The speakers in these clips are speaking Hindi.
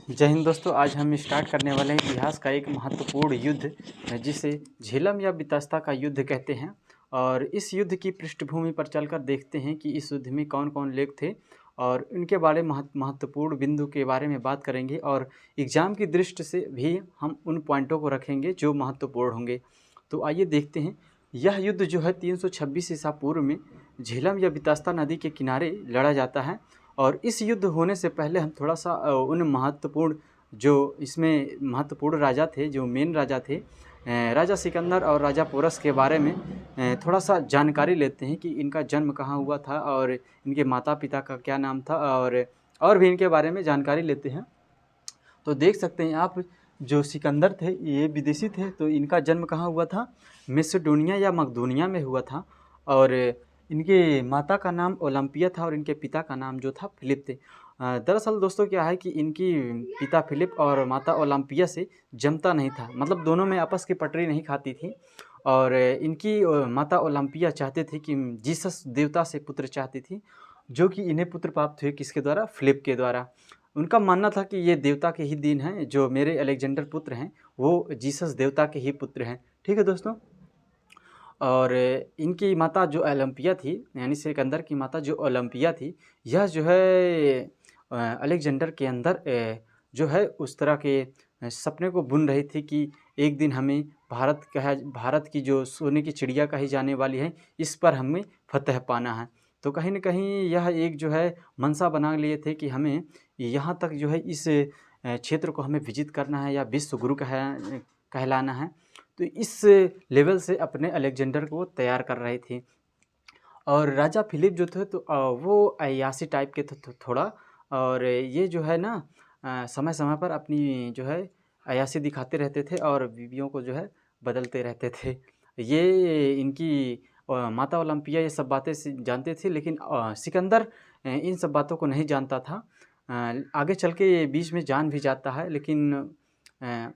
जय हिंद दोस्तों। आज हम स्टार्ट करने वाले हैं इतिहास का एक महत्वपूर्ण युद्ध जिसे झेलम या बितस्ता का युद्ध कहते हैं। और इस युद्ध की पृष्ठभूमि पर चलकर देखते हैं कि इस युद्ध में कौन कौन लोग थे और इनके बारे में महत्वपूर्ण बिंदु के बारे में बात करेंगे। और एग्ज़ाम की दृष्टि से भी हम उन पॉइंटों को रखेंगे जो महत्वपूर्ण होंगे। तो आइए देखते हैं। यह युद्ध जो है 326 ईसा पूर्व में झेलम या बितस्ता नदी के किनारे लड़ा जाता है। और इस युद्ध होने से पहले हम थोड़ा सा उन महत्वपूर्ण जो इसमें महत्वपूर्ण राजा थे, जो मेन राजा थे, राजा सिकंदर और राजा पोरस के बारे में थोड़ा सा जानकारी लेते हैं कि इनका जन्म कहाँ हुआ था और इनके माता पिता का क्या नाम था, और भी इनके बारे में जानकारी लेते हैं। तो देख सकते हैं आप, जो सिकंदर थे ये विदेशी थे, तो इनका जन्म कहाँ हुआ था? मैसेडोनिया या मकदूनिया में हुआ था। और इनके माता का नाम ओलंपिया था और इनके पिता का नाम जो था फिलिप थे। दरअसल दोस्तों क्या है कि इनकी पिता फिलिप और माता ओलंपिया से जमता नहीं था, मतलब दोनों में आपस की पटरी नहीं खाती थी। और इनकी माता ओलंपिया चाहते थे कि जीसस देवता से पुत्र चाहती थी, जो कि इन्हें पुत्र प्राप्त हुए किसके द्वारा? फिलिप के द्वारा। उनका मानना था कि ये देवता के ही दिन हैं, जो मेरे अलेक्जेंडर पुत्र हैं वो जीसस देवता के ही पुत्र हैं। ठीक है दोस्तों। और इनकी माता जो ओलंपिया थी, यानी सिकंदर की माता जो ओलंपिया थी, यह जो है अलेक्जेंडर के अंदर जो है उस तरह के सपने को बुन रही थी कि एक दिन हमें भारत की जो सोने की चिड़िया कही जाने वाली है, इस पर हमें फतह पाना है। तो कहीं न कहीं यह एक जो है मनसा बना लिए थे कि हमें यहाँ तक जो है इस क्षेत्र को हमें विजिट करना है या विश्व गुरु कहलाना है। तो इस लेवल से अपने अलेक्जेंडर को तैयार कर रहे थे। और राजा फिलिप जो थे तो वो अय्यासी टाइप के थे थोड़ा। और ये जो है ना समय समय पर अपनी जो है अय्यासी दिखाते रहते थे और बीवियों को जो है बदलते रहते थे। ये इनकी माता ओलंपिया ये सब बातें जानते थे, लेकिन सिकंदर इन सब बातों को नहीं जानता था। आगे चल के ये बीच में जान भी जाता है, लेकिन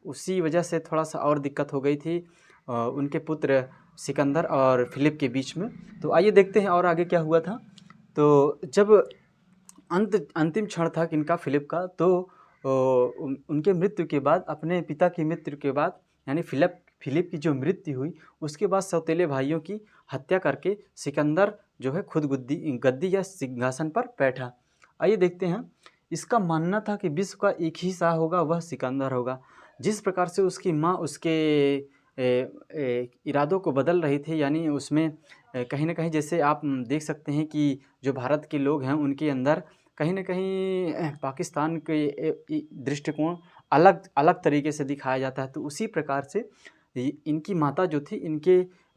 उसी वजह से थोड़ा सा और दिक्कत हो गई थी उनके पुत्र सिकंदर और फिलिप के बीच में। तो आइए देखते हैं और आगे क्या हुआ था। तो जब अंतिम क्षण था इनका फिलिप का, तो उनके मृत्यु के बाद, अपने पिता की मृत्यु के बाद, यानी फिलिप की जो मृत्यु हुई उसके बाद सौतेले भाइयों की हत्या करके सिकंदर जो है खुद गद्दी या सिंहासन पर बैठा। आइए देखते हैं। इसका मानना था कि विश्व का एक ही शाह होगा, वह सिकंदर होगा। जिस प्रकार से उसकी माँ उसके इरादों को बदल रही थी, यानी उसमें कहीं ना कहीं जैसे आप देख सकते हैं कि जो भारत के लोग हैं उनके अंदर कहीं ना कहीं पाकिस्तान के दृष्टिकोण अलग अलग तरीके से दिखाया जाता है। तो उसी प्रकार से इनकी माता जो थी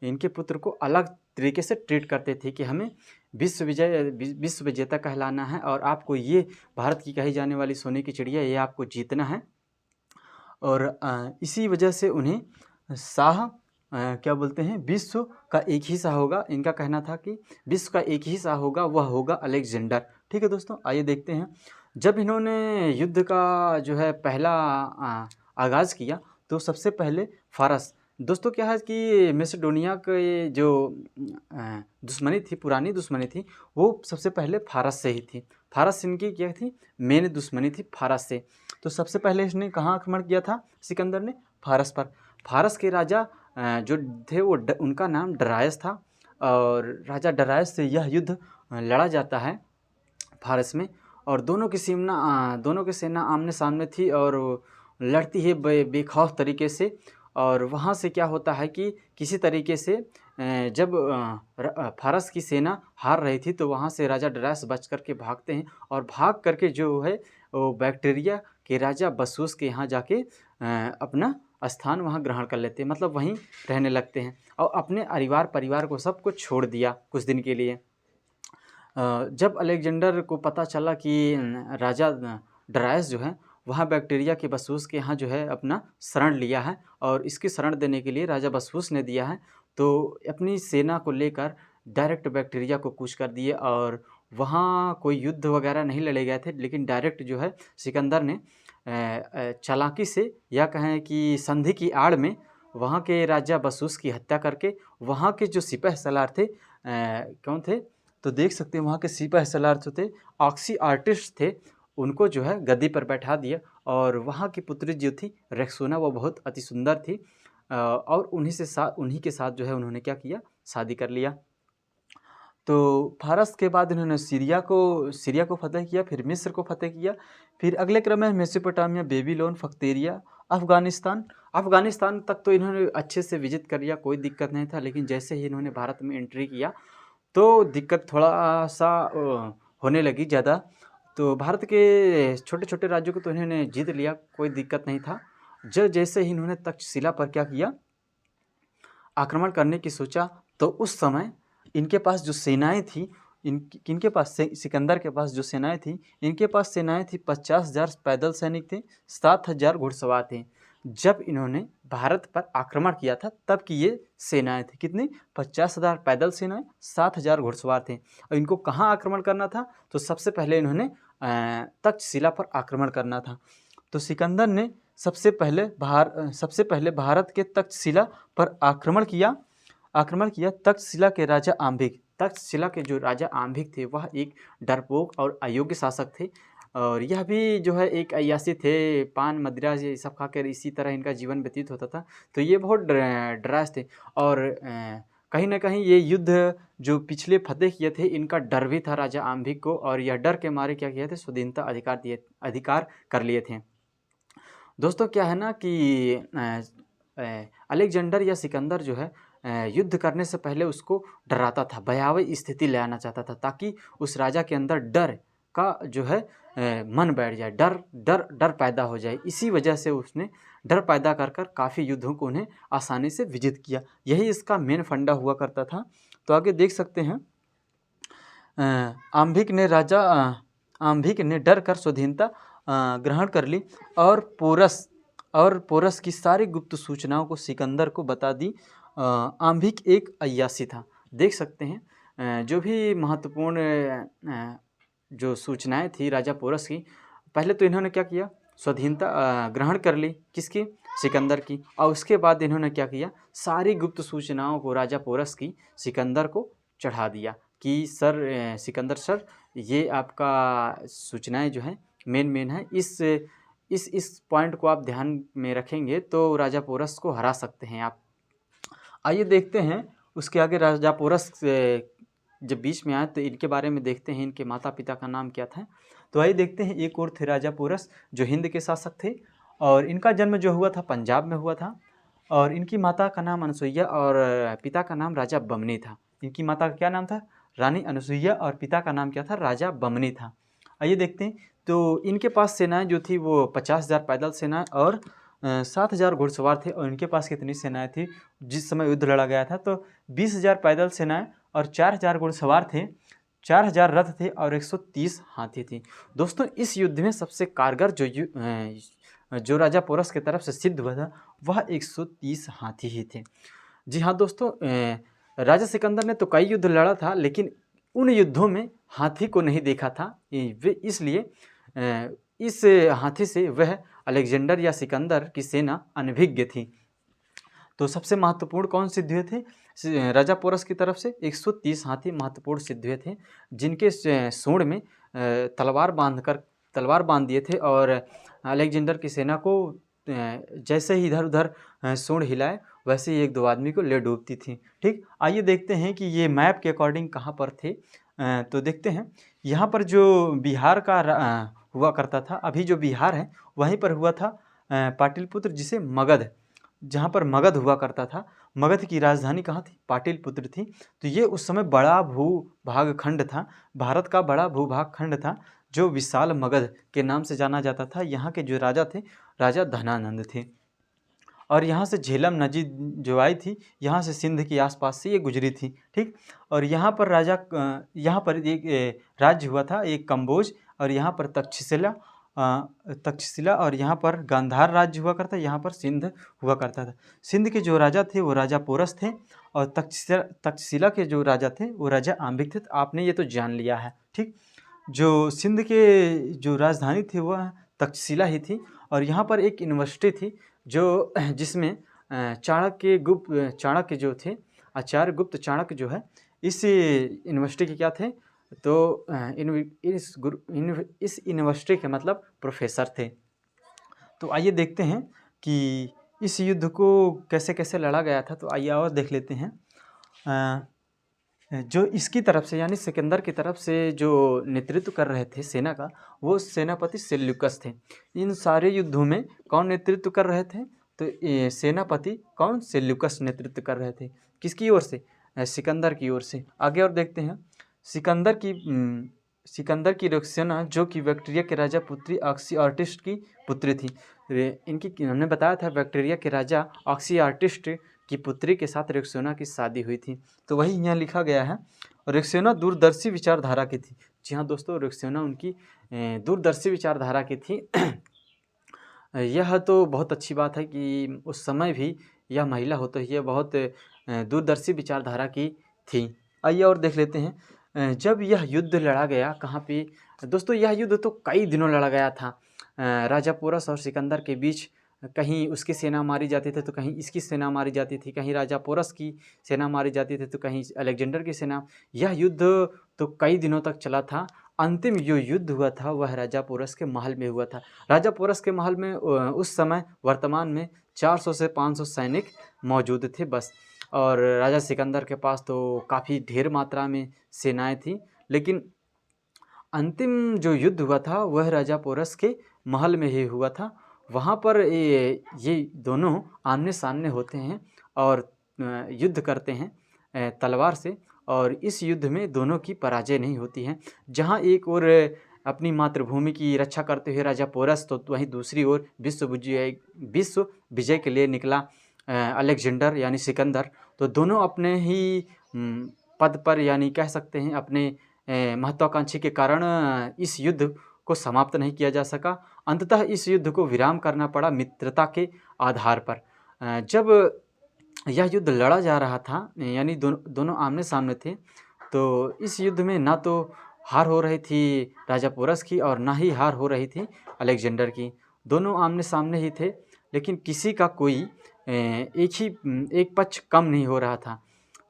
इनके पुत्र को अलग तरीके से ट्रीट करते थे कि हमें विश्व विजेता कहलाना है और आपको ये भारत की कही जाने वाली सोने की चिड़िया ये आपको जीतना है। और इसी वजह से उन्हें शाह क्या बोलते हैं, विश्व का एक ही शाह होगा। इनका कहना था कि विश्व का एक ही शाह होगा, वह होगा अलेक्जेंडर। ठीक है दोस्तों, आइए देखते हैं। जब इन्होंने युद्ध का जो है पहला आगाज़ किया तो सबसे पहले फारस, दोस्तों क्या है कि मैसेडोनिया के जो दुश्मनी थी, पुरानी दुश्मनी थी, वो सबसे पहले फारस से ही थी। फारस इनकी क्या थी? मेन दुश्मनी थी फारस से। तो सबसे पहले इसने कहाँ आक्रमण किया था सिकंदर ने? फारस पर। फारस के राजा जो थे वो उनका नाम डरायस था। और राजा डरायस से यह युद्ध लड़ा जाता है फारस में। और दोनों की सेना आमने सामने थी और लड़ती है बेखौफ तरीके से। और वहाँ से क्या होता है कि किसी तरीके से जब फारस की सेना हार रही थी तो वहाँ से राजा डरायस बच करके भागते हैं और भाग करके जो है वो बैक्टीरिया के राजा बसूस के यहाँ जाके अपना स्थान वहाँ ग्रहण कर लेते हैं, मतलब वहीं रहने लगते हैं और अपने परिवार को सबको छोड़ दिया कुछ दिन के लिए। जब अलेक्जेंडर को पता चला कि राजा डरायस जो है वहाँ बैक्टीरिया के बसूस के यहाँ जो है अपना शरण लिया है और इसकी शरण देने के लिए राजा बसूस ने दिया है, तो अपनी सेना को लेकर डायरेक्ट बैक्टीरिया को कूच कर दिए। और वहाँ कोई युद्ध वगैरह नहीं लड़े गए थे, लेकिन डायरेक्ट जो है सिकंदर ने चालाकी से या कहें कि संधि की आड़ में वहाँ के राजा बसूस की हत्या करके वहाँ के जो सिपह सलार थे, कौन थे? तो देख सकते हैं वहाँ के सिपह सलार जो थे, ऑक्सी आर्टिस्ट थे, उनको जो है गद्दी पर बैठा दिया और वहाँ की पुत्री जो थी रेक्सोना, वो बहुत अति सुंदर थी और उन्हीं के साथ जो है उन्होंने क्या किया, शादी कर लिया। तो फारस के बाद इन्होंने सीरिया को फ़तह किया, फिर मिस्र को फ़तह किया, फिर अगले क्रम में मेसोपोटामिया, बेबीलोन, बख्तियारिया, अफ़गानिस्तान तक तो इन्होंने अच्छे से विजिट कर लिया, कोई दिक्कत नहीं था। लेकिन जैसे ही इन्होंने भारत में एंट्री किया तो दिक्कत थोड़ा सा होने लगी ज़्यादा। तो भारत के छोटे छोटे राज्यों को तो इन्होंने जीत लिया, कोई दिक्कत नहीं था। जैसे ही इन्होंने तक्षशिला पर क्या किया, आक्रमण करने की सोचा, तो उस समय इनके पास जो सेनाएं थी, इनके पास सिकंदर के पास जो सेनाएं थी, इनके पास सेनाएं थी 50,000 पैदल सैनिक थे, 7,000 घुड़सवार थे। जब इन्होंने भारत पर आक्रमण किया था तब की ये सेनाएं थी, कितनी, 50,000 पैदल सेनाएं, 7,000 घुड़सवार थे। और इनको कहाँ आक्रमण करना था, तो सबसे पहले इन्होंने तक्षशिला पर आक्रमण करना था। तो सिकंदर ने सबसे पहले भारत के तक्षशिला पर आक्रमण किया। तक्षशिला के राजा आम्भिक, तक्षशिला के जो राजा आम्भिक थे वह एक डरपोक और अयोग्य शासक थे, और यह भी जो है एक अय्यासी थे, पान मदिरा ये सब खाकर इसी तरह इनका जीवन व्यतीत होता था। तो ये बहुत ड्रास थे, और कहीं ना कहीं ये युद्ध जो पिछले फतेह किए थे, इनका डर भी था राजा आम्भिक को, और यह डर के मारे क्या किए थे, स्वाधीनता अधिकार कर लिए थे। दोस्तों क्या है ना कि अलेक्जेंडर या सिकंदर जो है युद्ध करने से पहले उसको डराता था, भयावह स्थिति ले आना चाहता था, ताकि उस राजा के अंदर डर का जो है मन बैठ जाए, डर डर डर पैदा हो जाए। इसी वजह से उसने डर पैदा कर कर काफ़ी युद्धों को उन्हें आसानी से विजित किया, यही इसका मेन फंडा हुआ करता था। तो आगे देख सकते हैं, आम्भिक ने डर कर स्वाधीनता ग्रहण कर ली, और पोरस की सारी गुप्त सूचनाओं को सिकंदर को बता दी। आम्भिक एक अय्यासी था, देख सकते हैं जो भी महत्वपूर्ण जो सूचनाएं थी राजा पोरस की, पहले तो इन्होंने क्या किया, स्वाधीनता ग्रहण कर ली, किसकी, सिकंदर की। और उसके बाद इन्होंने क्या किया, सारी गुप्त सूचनाओं को राजा पोरस की सिकंदर को चढ़ा दिया कि सर सिकंदर सर, ये आपका सूचनाएं जो है मेन है, इस पॉइंट को आप ध्यान में रखेंगे तो राजा पोरस को हरा सकते हैं आप। आइए देखते हैं उसके आगे राजा पोरस जब बीच में आए तो इनके बारे में देखते हैं, इनके माता पिता का नाम क्या था। तो आइए देखते हैं, एक और थे राजा पोरस जो हिंद के शासक थे, और इनका जन्म जो हुआ था पंजाब में हुआ था, और इनकी माता का नाम अनसुईया और पिता का नाम राजा बमनी था। इनकी माता का क्या नाम था, रानी अनसुईया, और पिता का नाम क्या था, राजा बमनी था। आइए देखते हैं, तो इनके पास सेनाएं जो थी वो 50,000 पैदल सेनाएं और 7,000 घुड़सवार थे। और इनके पास कितनी सेनाएं थी जिस समय युद्ध लड़ा गया था, तो 20,000 पैदल सेनाएं और 4,000 घुड़सवार थे, 4,000 रथ थे और 130 हाथी थी। दोस्तों इस युद्ध में सबसे कारगर जो राजा पोरस की तरफ से सिद्ध हुआ था वह 130 हाथी ही थे। जी हाँ दोस्तों, राजा सिकंदर ने तो कई युद्ध लड़ा था, लेकिन उन युद्धों में हाथी को नहीं देखा था, इसलिए इस हाथी से वह अलेक्जेंडर या सिकंदर की सेना अनभिज्ञ थी। तो सबसे महत्वपूर्ण कौन सिद्ध हुए थे, राजा पोरस की तरफ से 130 हाथी महत्वपूर्ण सिद्ध हुए थे, जिनके सूंड में तलवार बांध दिए थे, और अलेक्जेंडर की सेना को जैसे ही इधर उधर सूंड हिलाए वैसे ही एक दो आदमी को ले डूबती थी। ठीक, आइए देखते हैं कि ये मैप के अकॉर्डिंग कहाँ पर थे। तो देखते हैं, यहाँ पर जो बिहार का हुआ करता था, अभी जो बिहार है वहीं पर हुआ था पाटलिपुत्र, जिसे मगध, जहाँ पर मगध हुआ करता था। मगध की राजधानी कहाँ थी, पाटलिपुत्र थी। तो ये उस समय बड़ा भूभाग खंड था, भारत का बड़ा भूभाग खंड था, जो विशाल मगध के नाम से जाना जाता था। यहाँ के जो राजा थे, राजा धनानंद थे, और यहाँ से झेलम नदी जो आई थी, यहाँ से सिंध के आसपास से ये गुजरी थी। ठीक, और यहाँ पर यहाँ पर एक राज्य हुआ था, एक कंबोज, और यहाँ पर तक्षशिला, और यहाँ पर गांधार राज्य हुआ करता, यहाँ पर सिंध हुआ करता था। सिंध के जो राजा थे वो राजा पोरस थे, और तक्षशिला के जो राजा थे वो राजा आम्भिक थे। तो आपने ये तो जान लिया है। ठीक, जो सिंध के जो राजधानी थी वह तक्षशिला ही थी, और यहाँ पर एक यूनिवर्सिटी थी जो जिसमें चाणक्य जो थे, आचार्य गुप्त चाणक्य जो है, इस यूनिवर्सिटी के क्या थे, तो इस यूनिवर्सिटी के मतलब प्रोफेसर थे। तो आइए देखते हैं कि इस युद्ध को कैसे कैसे लड़ा गया था। तो आइए और देख लेते हैं। जो इसकी तरफ से यानी सिकंदर की तरफ से जो नेतृत्व कर रहे थे सेना का, वो सेनापति सेल्यूकस थे। इन सारे युद्धों में कौन नेतृत्व कर रहे थे? तो सेनापति कौन? सेल्यूकस नेतृत्व कर रहे थे। किसकी ओर से? सिकंदर की ओर से। आगे और देखते हैं। सिकंदर की रक्सोना, जो कि बैक्ट्रिया के राजा पुत्री ऑक्सियार्टिस की पुत्री थी। इनकी हमने बताया था बैक्ट्रिया के राजा ऑक्सियार्टिस की पुत्री के साथ रक्सोना की शादी हुई थी। तो वही यहाँ लिखा गया है। रक्सोना दूरदर्शी विचारधारा की थी। जी हाँ दोस्तों, रक्सोना उनकी दूरदर्शी विचारधारा की थी। यह तो बहुत अच्छी बात है कि उस समय भी यह महिला हो तो ये बहुत दूरदर्शी विचारधारा की थी। आइए और देख लेते हैं। जब यह युद्ध लड़ा गया, कहाँ पे दोस्तों? यह युद्ध तो कई दिनों लड़ा गया था। राजा पोरस और सिकंदर के बीच कहीं उसकी सेना मारी जाती थी तो कहीं इसकी सेना मारी जाती थी, कहीं राजा पोरस की सेना मारी जाती थी तो कहीं अलेक्जेंडर की सेना। यह युद्ध तो कई दिनों तक चला था। अंतिम जो युद्ध हुआ था वह राजा पोरस के महल में हुआ था। राजा पोरस के महल में उस समय वर्तमान में 400 से 500 सैनिक मौजूद थे बस। और राजा सिकंदर के पास तो काफ़ी ढेर मात्रा में सेनाएं थी। लेकिन अंतिम जो युद्ध हुआ था वह राजा पोरस के महल में ही हुआ था। वहाँ पर ये दोनों आमने सामने होते हैं और युद्ध करते हैं तलवार से। और इस युद्ध में दोनों की पराजय नहीं होती है। जहाँ एक ओर अपनी मातृभूमि की रक्षा करते हुए राजा पोरस, तो वहीं दूसरी ओर विश्व विजय के लिए निकला अलेक्जेंडर यानी सिकंदर। तो दोनों अपने ही पद पर, यानी कह सकते हैं अपने महत्वाकांक्षी के कारण इस युद्ध को समाप्त नहीं किया जा सका। अंततः इस युद्ध को विराम करना पड़ा मित्रता के आधार पर। जब यह युद्ध लड़ा जा रहा था, यानी दोनों आमने सामने थे, तो इस युद्ध में ना तो हार हो रही थी राजा पोरस की और ना ही हार हो रही थी अलेक्जेंडर की। दोनों आमने सामने ही थे, लेकिन किसी का कोई एक पक्ष कम नहीं हो रहा था।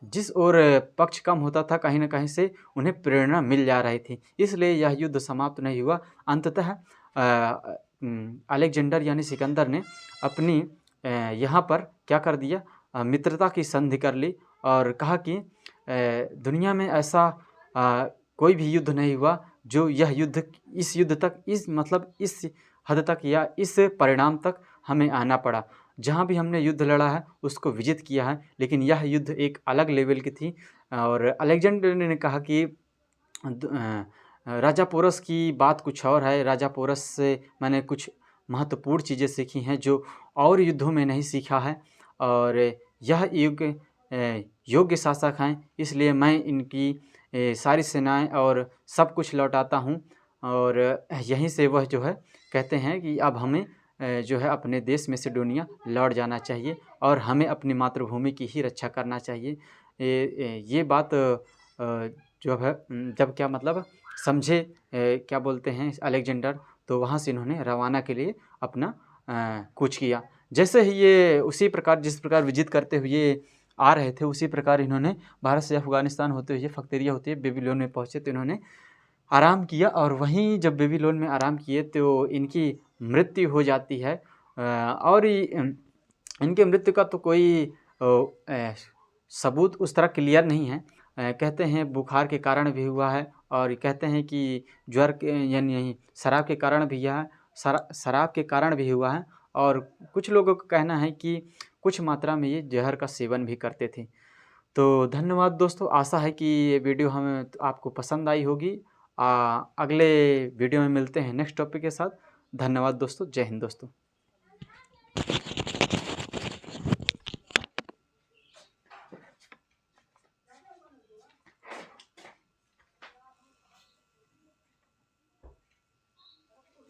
जिस ओर पक्ष कम होता था कहीं न कहीं से उन्हें प्रेरणा मिल जा रही थी, इसलिए यह युद्ध समाप्त नहीं हुआ। अंततः अलेक्जेंडर यानी सिकंदर ने अपनी यहाँ पर क्या कर दिया, मित्रता की संधि कर ली और कहा कि दुनिया में ऐसा कोई भी युद्ध नहीं हुआ जो इस युद्ध तक, इस हद तक या इस परिणाम तक हमें आना पड़ा। जहाँ भी हमने युद्ध लड़ा है उसको विजित किया है, लेकिन यह युद्ध एक अलग लेवल की थी। और अलेक्जेंडर ने कहा कि राजा पोरस की बात कुछ और है। राजा पोरस से मैंने कुछ महत्वपूर्ण चीज़ें सीखी हैं जो और युद्धों में नहीं सीखा है, और यह योग्य शासक हैं, इसलिए मैं इनकी सारी सेनाएं और सब कुछ लौटाता हूं। और यहीं से वह जो है कहते हैं कि अब हमें जो है अपने देश मैसेडोनिया लौट जाना चाहिए और हमें अपनी मातृभूमि की ही रक्षा करना चाहिए। ये बात जो है जब क्या मतलब समझे, क्या बोलते हैं अलेक्जेंडर, तो वहाँ से इन्होंने रवाना के लिए अपना कूच किया। जैसे ही ये उसी प्रकार जिस प्रकार विजित करते हुए आ रहे थे, उसी प्रकार इन्होंने भारत से अफगानिस्तान होते हुए फख्तरिया होते हुए बेबीलोन में पहुँचे। तो इन्होंने आराम किया और वहीं जब बेबीलोन में आराम किए तो इनकी मृत्यु हो जाती है। और इनके मृत्यु का तो कोई सबूत उस तरह क्लियर नहीं है। कहते हैं बुखार के कारण भी हुआ है, और कहते हैं कि ज्वर के यानी शराब के कारण भी शराब के कारण भी हुआ है। और कुछ लोगों का कहना है कि कुछ मात्रा में ये जहर का सेवन भी करते थे। तो धन्यवाद दोस्तों, आशा है कि ये वीडियो हमें आपको पसंद आई होगी। अगले वीडियो में मिलते हैं नेक्स्ट टॉपिक के साथ। धन्यवाद दोस्तों, जय हिंद दोस्तों।